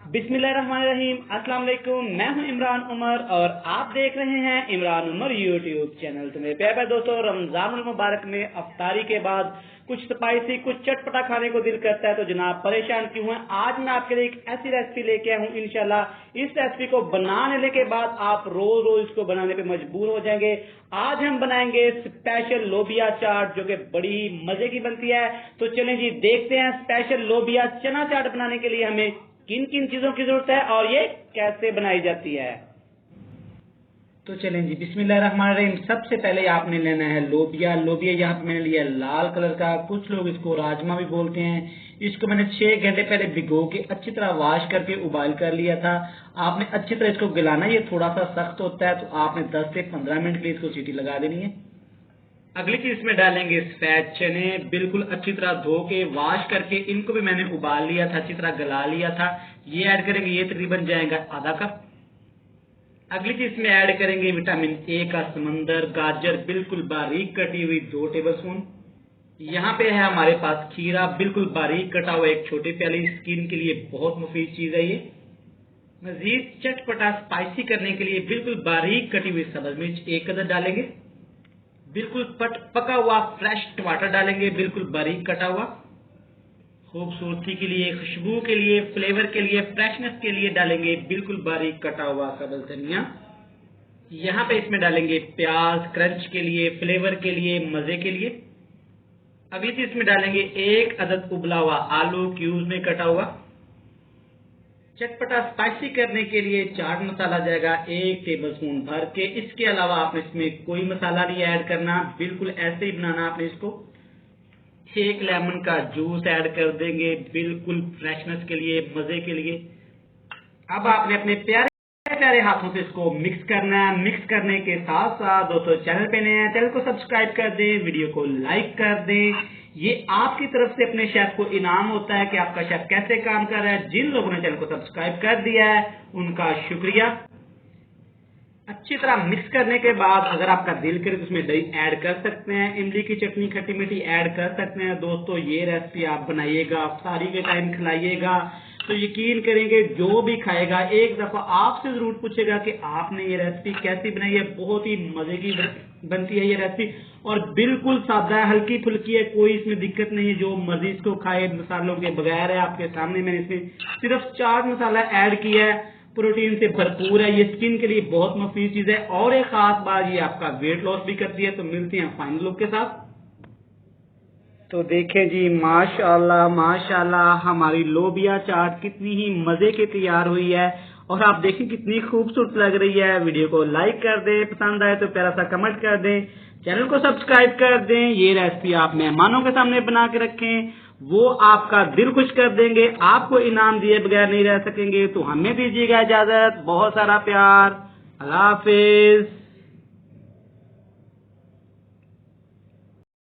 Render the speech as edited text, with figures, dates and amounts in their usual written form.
बिस्मिल्लाहिर्रहमानिर्रहीम। अस्सलाम वालेकुम। मैं हूं इमरान उमर और आप देख रहे हैं इमरान उमर यूट्यूब चैनल। तो मेरे प्यारे दोस्तों, रमजान मुबारक में अफ्तारी के बाद कुछ स्पाइसी कुछ चटपटा खाने को दिल करता है, तो जनाब परेशान क्यों हैं। आज मैं आपके लिए एक ऐसी रेसिपी लेके आया हूँ। इंशाल्लाह इस रेसिपी को बनाने के बाद आप रोज रोज इसको बनाने पे मजबूर हो जाएंगे। आज हम बनाएंगे स्पेशल लोबिया चाट, जो कि बड़ी मजे की बनती है। तो चलें जी, देखते हैं स्पेशल लोबिया चना चाट बनाने के लिए हमें किन किन चीजों की जरूरत है और ये कैसे बनाई जाती है। तो चलें जी, बिस्मिल्लाहिर्रहमानिर्रहीम। सबसे पहले आपने लेना है लोबिया। लोबिया यहाँ पे मैंने लिया लाल कलर का, कुछ लोग इसको राजमा भी बोलते हैं। इसको मैंने 6 घंटे पहले भिगो के अच्छी तरह वॉश करके उबाल कर लिया था। आपने अच्छी तरह इसको गलाना, ये थोड़ा सा सख्त होता है, तो आपने 10 से 15 मिनट के लिए इसको सीटी लगा देनी है। अगली चीज इसमें डालेंगे सफेद चने, बिल्कुल अच्छी तरह धो के वॉश करके इनको भी मैंने उबाल लिया था, अच्छी तरह गला लिया था। ये ऐड करेंगे, ये तकरीबन जाएगा आधा कप। अगली चीज इसमें ऐड करेंगे विटामिन ए का समंदर, गाजर बिल्कुल बारीक कटी हुई 2 टेबलस्पून। यहाँ पे है हमारे पास खीरा, बिल्कुल बारीक कटा हुआ 1 छोटी प्याली। स्किन के लिए बहुत मुफीद चीज है ये। मजीद चटपटा स्पाइसी करने के लिए बिल्कुल बारीक कटी हुई सब्ज मिर्च 1 अदद डालेंगे। बिल्कुल पका हुआ फ्रेश टमाटर डालेंगे, बिल्कुल बारीक कटा हुआ। खूबसूरती के लिए, खुशबू के लिए, फ्लेवर के लिए, फ्रेशनेस के लिए डालेंगे बिल्कुल बारीक कटा हुआ सब्ज धनिया। यहाँ पे इसमें डालेंगे प्याज, क्रंच के लिए, फ्लेवर के लिए, मजे के लिए। अभी तो इसमें डालेंगे 1 अदद उबला हुआ आलू, क्यूब में कटा हुआ। चटपटा स्पाइसी करने के लिए चाट मसाला जाएगा 1 टेबलस्पून भर के। इसके अलावा आपने इसमें कोई मसाला नहीं ऐड करना, बिल्कुल ऐसे ही बनाना आपने इसको। 1 लेमन का जूस ऐड कर देंगे, बिल्कुल फ्रेशनेस के लिए, मजे के लिए। अब आपने अपने प्यारे प्यारे हाथों से इसको मिक्स करना है। मिक्स करने के साथ साथ दोस्तों, चैनल पे नए हैं, चैनल को सब्सक्राइब कर दें, वीडियो को लाइक कर दें। ये आपकी तरफ से अपने शेफ को इनाम होता है कि आपका शेफ कैसे काम कर रहा है। जिन लोगों ने चैनल को सब्सक्राइब कर दिया है उनका शुक्रिया। अच्छी तरह मिक्स करने के बाद अगर आपका दिल करे तो उसमें दही ऐड कर सकते हैं, इमली की चटनी खट्टी मीठी ऐड कर सकते हैं। दोस्तों, ये रेसिपी आप बनाइएगा, अफ्तारी के टाइम खिलाइएगा, तो यकीन करेंगे जो भी खाएगा एक दफा आपसे जरूर पूछेगा कि आपने ये रेसिपी कैसी बनाई है। बहुत ही मजे की बनती है ये रेसिपी और बिल्कुल सादा है, हल्की फुल्की है, कोई इसमें दिक्कत नहीं है। जो मर्जी इसको खाए, मसालों के बगैर है। आपके सामने मैंने इसमें सिर्फ चाट मसाला ऐड किया है। प्रोटीन से भरपूर है, ये स्किन के लिए बहुत मुफीद चीज है और एक खास बात, ये आपका वेट लॉस भी करती है। तो मिलते हैं फाइनल लुक के साथ। तो देखें जी, माशाल्लाह माशाल्लाह, हमारी लोबिया चाट कितनी ही मजे की तैयार हुई है और आप देखें कितनी खूबसूरत लग रही है। वीडियो को लाइक कर दें, पसंद आए तो प्यारा सा कमेंट कर दें, चैनल को सब्सक्राइब कर दें। ये रेसिपी आप मेहमानों के सामने बना के रखें, वो आपका दिल खुश कर देंगे। आपको इनाम दिए बगैर नहीं रह सकेंगे। तो हमें दीजिएगा इजाजत, बहुत सारा प्यार। अल्लाह हाफिज।